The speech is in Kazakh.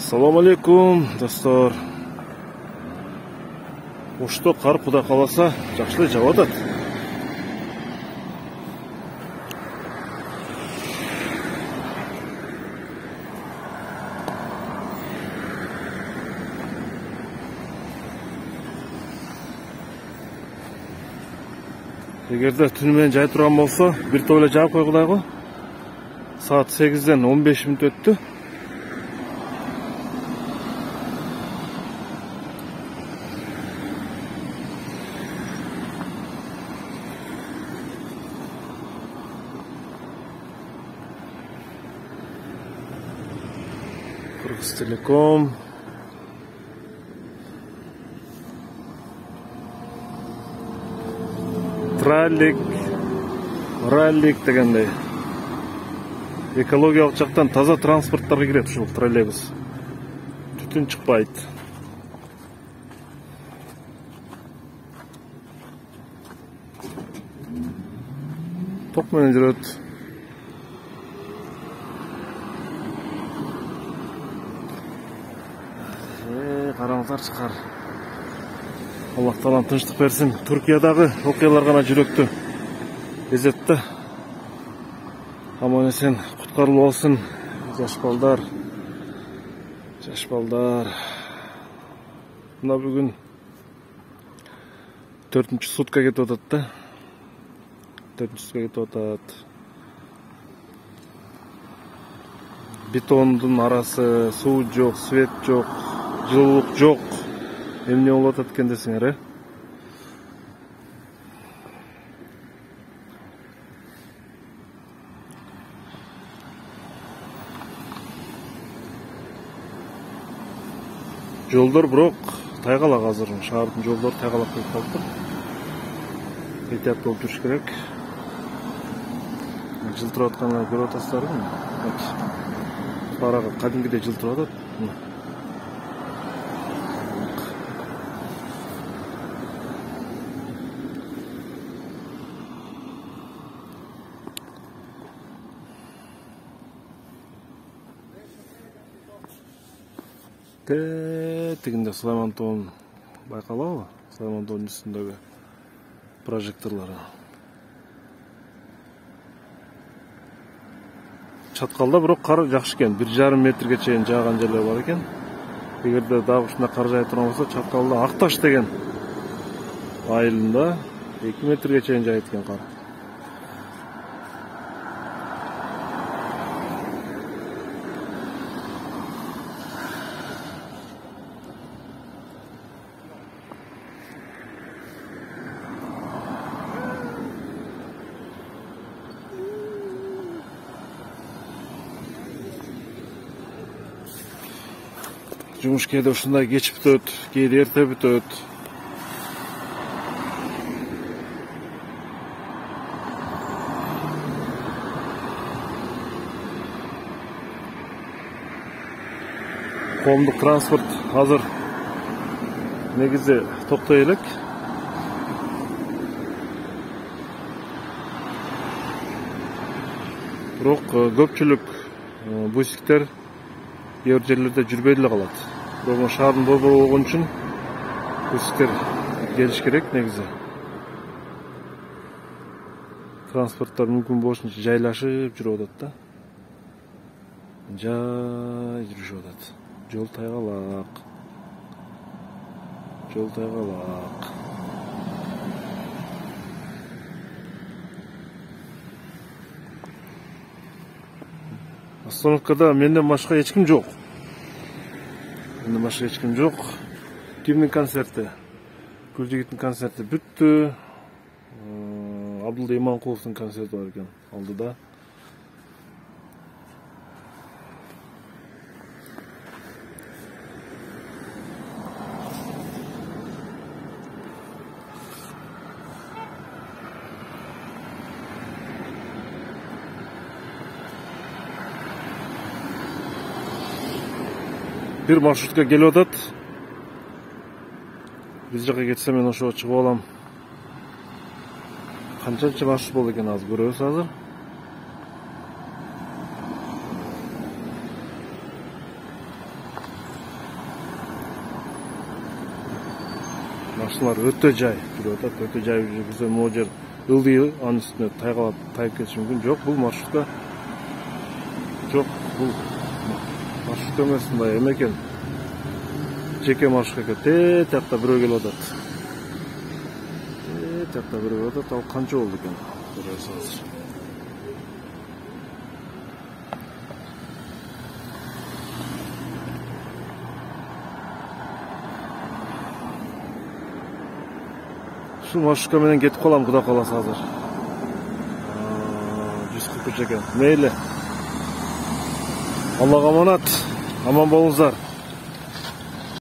Assalamu alaikum dostlar. Ошто қар Құда қаласа жақшылай жауады. Егерде түнімен жай тұрған болса, бір тойлы жауып қойғылайғы. Saat 8'den 15 minut öttü. Kırgız Telekom. Rallik degендей. Экологиялық жақтан таза транспорттарға кіреді ушул троллейбус. Түтін шықпайды. Ток менен жүрөт. Караңыздар чыкар. Аллах таалам тынчтык берсин. Түркиядагы окуялар гана жүрөктү эзетти. Аман есен құтқарылып болсын, жаш балдар. Мына бүгін 4-ші сутка кетіп атат. 4-ші сутка кетіп атат. Бетондың арасы, су жоқ, свет жоқ, жылулық жоқ. Эмне болуп атат экен десеңер, Жолдар бирок тайгалак азыр. Шаардын жолдору тайгалак болуп калды. Этият болуп жүрүш керек. Жылтырап атканын көрүп атасыздарбы? Парага кадимгидей жылтырап атат. Тегінде Сулайман тоғын байқалауы, Сулайман тоғын үстіндегі прожекторлары. Чаткалда бирок қар жақшы екен, 1,5 метрге чейин жааган жерлер бар екен. Егерде дагы ушундай қар жайып турган болсо, Чаткалда Акташ деген айылында 2 метрге чейин жайып экен кар. Жумуш кээде ушундай кеч бүтөт, кээде эрте бүтөт. Коомдук транспорт азыр негизи токтой элек. Бирок көпчүлүк бусиктер эр жерлерде жүрбөй эле калат. Бирок шаардын борбору болгон үчүн бусиктер келиш керек негизи. Транспорттор мүмкүн болушунча жайлашып жүрүп атат да. Жай жүрүшүп атат. Жол тайгалак. Остановкада менден башка эч ким жок. Кимдин концерти? Гүлжигиттин концерти бүттү. Абдулла Иманкуловдун концерти бар экен алдыда. Bir маршрутка келип атат. Биз жака кетсе мен ошого чыгып алам. Канчанча маршрут болду экен азыр көрөбүз азыр. машиналар өтө жай жүрүп атат, өтө жай жүргүзө могу жер ылдый, анын үстүнө тайып кетиши мүмкүн. Жок, бул маршрутта жок, бул маршрут эмес, мындай эме экен. Жеке маршрут экен. Тиякта бирөө келип атат. Тиякта бирөө келип атат. Ал канча болду экен? Көрөсүңүз. Şu маршрутка менен кетип калам, Кудай кааласа азыр. 143 экен. Мейли. Аллага аманат. Аман болуңуздар.